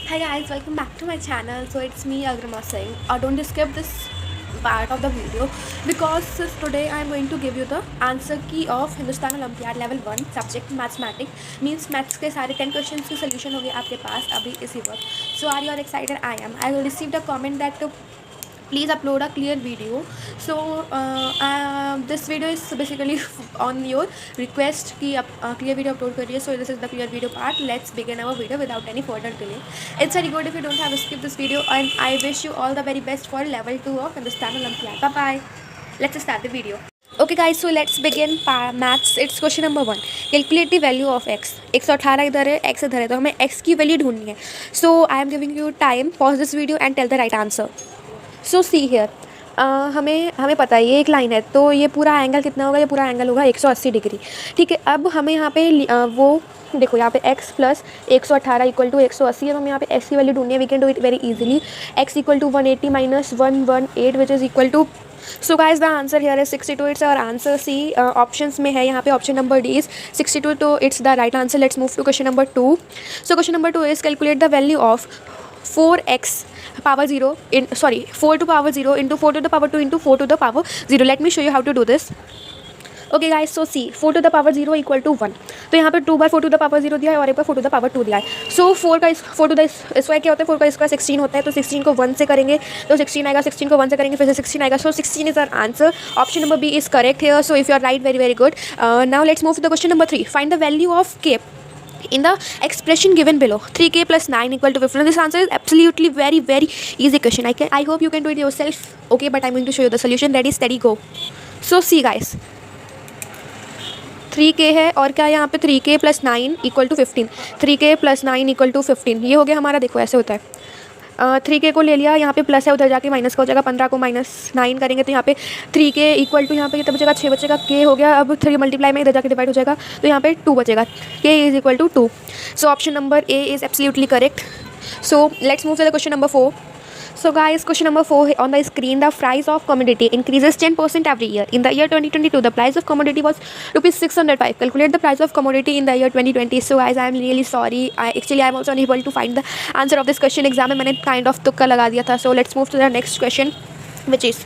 Hi guys, welcome back to my channel. So it's me Agrima Singh. Don't skip this part of the video because today I am going to give you the answer key of Hindustan Olympiad level 1 subject mathematics. Means maths के सारे 10 questions की solution होंगे आपके पास अभी इसी वक्त. So are you all excited? I am. I received a comment that please upload a clear video. So this video is basically on your request कि clear video upload करिए. So this is the clear video part. Let's begin our video without any further delay. It's very good if you don't have skip this video, and I wish you all the very best for level 2 of Hindustan Olympiad. Bye bye. Let's start the video. Okay guys, so let's begin maths. It's question number 1. Calculate the value of x. 118 इधर है, x इधर है, तो हमें x की value ढूंढनी है. So I am giving you time. Pause this video and tell the right answer. So see here हमें पता है ये एक लाइन है, तो ये पूरा एंगल कितना होगा, ये पूरा एंगल होगा 180 डिग्री. ठीक है, अब हमें यहाँ पे वो देखो यहाँ पे x प्लस 118 इक्वल टू 180 है, तो हमें यहाँ पे x की वैल्यू ढूंढनी है. We can do it very easily. x equal to 180 minus 118 which is equal to. So guys the answer here is 62. It's our answer. See options में है यहाँ पे ऑप्शन नंबर डी इज 62, तो it's the right answer. Let's move to question number 2. So question number 2 is calculate the value of 4x power 0 4 to power 0 into 4 to the power 2 into 4 to the power 0. Let me show you how to do this. Okay guys, so see 4 to the power 0 equal to 1. तो यहाँ पे 2 बार 4 to the power 0 दिया है और एक बार 4 to the power 2 दिया है. So 4 to the square क्या होता है, 4 का स्क्वायर 16 होता है, तो 16 को 1 से करेंगे तो 16 आएगा, 16 को 1 से करेंगे फिर से 16 आएगा. So 16 is our answer. Option number B is correct here. So if you are right, very very good. Now let's move to the question number 3. Find the value of k in the expression given below. 3k plus 9 equal to 15. This answer is absolutely very easy question. I hope you can do it yourself. Okay, but I'm going to show you the solution. Ready, steady, go. So see guys, 3k है और क्या यहाँ पे 3k plus 9 equal to 15. 3k plus 9 equal to 15 ये हो गया हमारा. देखो ऐसे होता है. 3k को ले लिया, यहाँ पे प्लस है, उधर जाके माइनस का हो जाएगा. 15 को -9 करेंगे तो यहाँ पे 3k इक्वल टू यहाँ पे कितना बचेगा, 6 बचेगा. k हो गया, अब 3 मल्टीप्लाई में इधर जाके डिवाइड हो जाएगा तो यहाँ पे 2 बचेगा. k is equal to 2. So option number A is absolutely correct. So let's move to the question number 4. So guys, question number 4 on the screen. The price of commodity increases 10% every year. In the year 2022, the price of commodity was rupees 605. Calculate the price of commodity in the year 2020. So guys, I am really sorry. I am also unable to find the answer of this question. Exam में मैंने kind of तुक्का लगा दिया था. So let's move to the next question, which is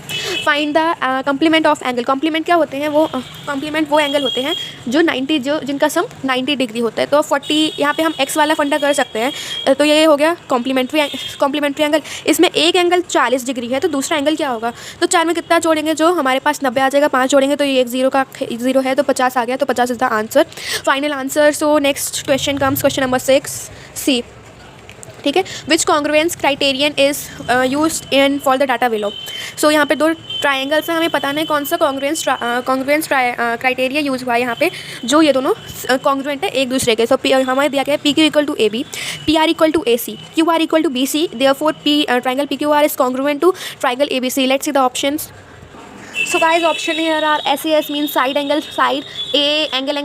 find the complement of angle. complement क्या होते हैं, वो complement वो एंगल होते हैं जो 90 जिनका सम 90 डिग्री होता है. तो 40 यहाँ पे हम x वाला फंडा कर सकते हैं, तो ये हो गया कॉम्प्लीमेंट्री एंगल. इसमें एक एंगल 40 डिग्री है, तो दूसरा एंगल क्या होगा, तो 4 में कितना जोड़ेंगे, जो हमारे पास 90 आ जाएगा, 5 जोड़ेंगे तो ये एक 0 है, तो 50 आ गया, तो 50 is the answer, final answer. So next question comes question number 6. See ठीक है, which congruence criterion is used in for the data below. So यहाँ पे 2 ट्राइंगल्स हैं, हमें पता नहीं कौन सा कॉन्ग्रुएंस क्राइटेरिया यूज़ हुआ है यहाँ पे, जो ये दोनों कॉन्ग्रुएंट है एक दूसरे के. सो हमें दिया गया है P Q equal to A B, P R equal to A C, Q R equal to B C. Therefore triangle P Q R is congruent to triangle A B C. Let's see the options. So guys, option here are SAS means side angle side, A angle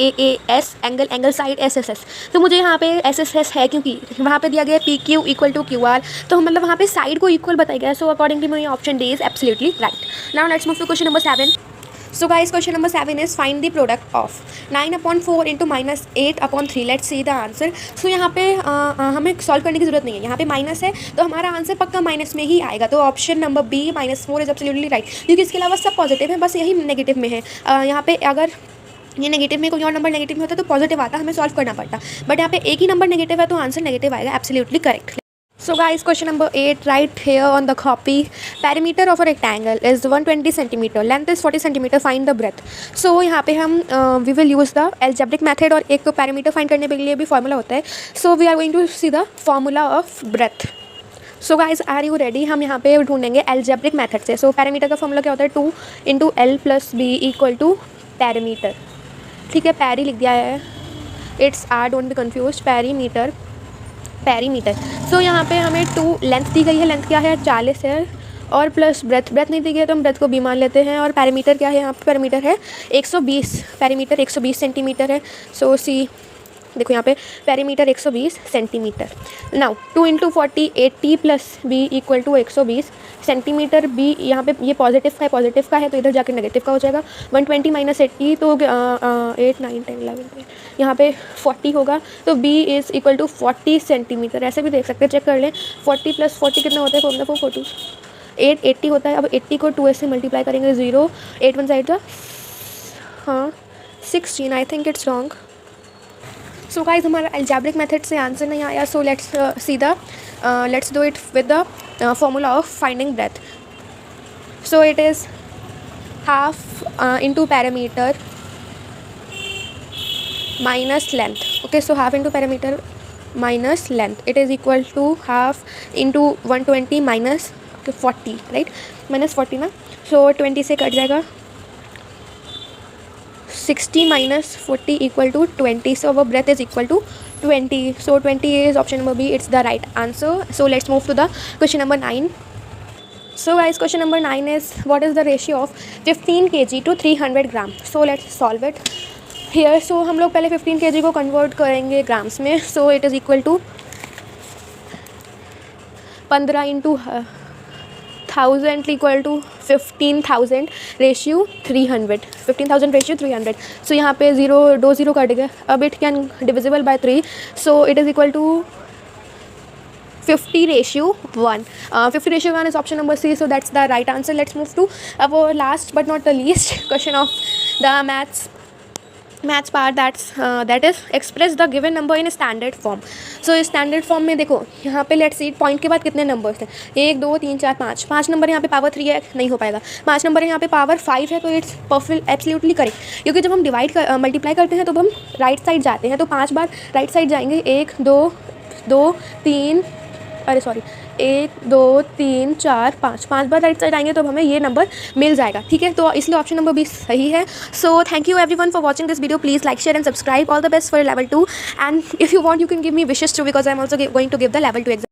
AAS angle side SSS. तो मुझे यहाँ पे SSS है क्योंकि वहाँ पे दिया गया PQ इक्वल टू QR, तो मतलब वहाँ पे साइड को इक्वल बताया गया है. सो अकॉर्डिंगली मुझे option D is absolutely right. Now let's move to question number 7. So guys, question number 7 is find the product of 9/4 into -8/3. Let's see the answer. So यहाँ पे हमें सॉल्व करने की ज़रूरत नहीं है, यहाँ पे माइनस है तो हमारा आंसर पक्का माइनस में ही आएगा. तो option number B -4 is absolutely right, क्योंकि इसके अलावा सब पॉजिटिव है, बस यही नेगेटिव में है. यहाँ पे अगर ये नेगेटिव में कोई और नंबर नेगेटिव में होता तो पॉजिटिव आता, हमें सॉल्व करना पड़ता, बट यहाँ पे एक ही नंबर नेगेटिव है तो आंसर नेगेटिव आएगा. Absolutely correct. So guys, question number 8, right here on the copy. Perimeter of a rectangle is 120 cm. Length is 40 cm. Find the breadth. So यहाँ पे हम we will use the algebraic method, और एक तो perimeter find करने के लिए भी formula होता है. So we are going to see the formula of breadth. So guys, are you ready? हम यहाँ पे ढूंढेंगे algebraic method से. So perimeter का formula क्या होता है, 2 into L plus B equal to perimeter. ठीक है, पैरी लिख दिया है. It's R, don't be confused. Perimeter. So यहाँ पे हमें 2 लेंथ दी गई है, लेंथ क्या है 40 है, और प्लस ब्रेथ नहीं दी गई है तो हम ब्रेथ को बी मान लेते हैं. और पैरीमीटर क्या है, यहाँ पे पैरीमीटर है 120, पैरीमीटर 120 सेंटीमीटर है. सो सी देखो यहाँ पे perimeter 120 centimetre. Now 2 into 40 80 plus B equal to 120 centimetre, B यहाँ पे ये पॉजिटिव का है तो इधर जाकर नेगेटिव का हो जाएगा। 120 माइनस 80 तो 8 9 10 11 यहाँ पे 40 होगा, तो B is equal to 40 centimetre. ऐसे भी देख सकते हैं, चेक कर लें। 40 + 40 कितना होता है, 4 8 80 होता है। अब 80 को 2 से मल्टीप्लाई करेंगे, 0 8 1 साइड का, हाँ 16, I think it's wrong. So guys हमारा अलजेब्रिक मेथड से आंसर नहीं आया, so let's do it with the formula of finding breadth. So it is half into parameter minus length. Okay, so half into parameter minus length, it is equal to half into 120 minus 40, right, minus 40 ना, so 20 से cut जाएगा, 60 minus 40 equal to 20, so our breath is equal to 20, so 20 is option number B, it's the right answer. So let's move to the question number 9. So guys, question number 9 is what is the ratio of 15 kg to 300 gram. So let's solve it here. So हम लोग पहले 15 kg को convert करेंगे grams में, so it is equal to 15 into 1000 equal to 15,000 ratio 300, 15,000 ratio 300। So यहाँ पे 0 cut गया, अब it can divisible by 3, so it is equal to 50:1। 50:1 is option number C, so that's the right answer. Let's move to our last but not the least question of the maths part, that is express the given number in standard form. So standard form में देखो यहाँ पे let's C point के बाद कितने numbers हैं, 1 2 3 4 5, 5 number यहाँ पे पावर 3 है, नहीं हो पाएगा। 5 नंबर यहाँ पे पावर 5 है, तो इट्स परफेक्ट एब्सोल्युटली करेक्ट, क्योंकि जब हम मल्टीप्लाई करते हैं तो हम राइट साइड जाते हैं, तो 5 बार राइट साइड जाएंगे, 1 2 3 अरे सॉरी 1 2 3 4 5, 5 बार राइट साइड आएंगे तो हमें ये नंबर मिल जाएगा, ठीक है, तो इसलिए ऑप्शन नंबर 20 सही है। So thank you everyone for watching this video, please like share and subscribe, all the best for level 2, and if you want you can give me wishes too, because I am also going to give the level 2 exam.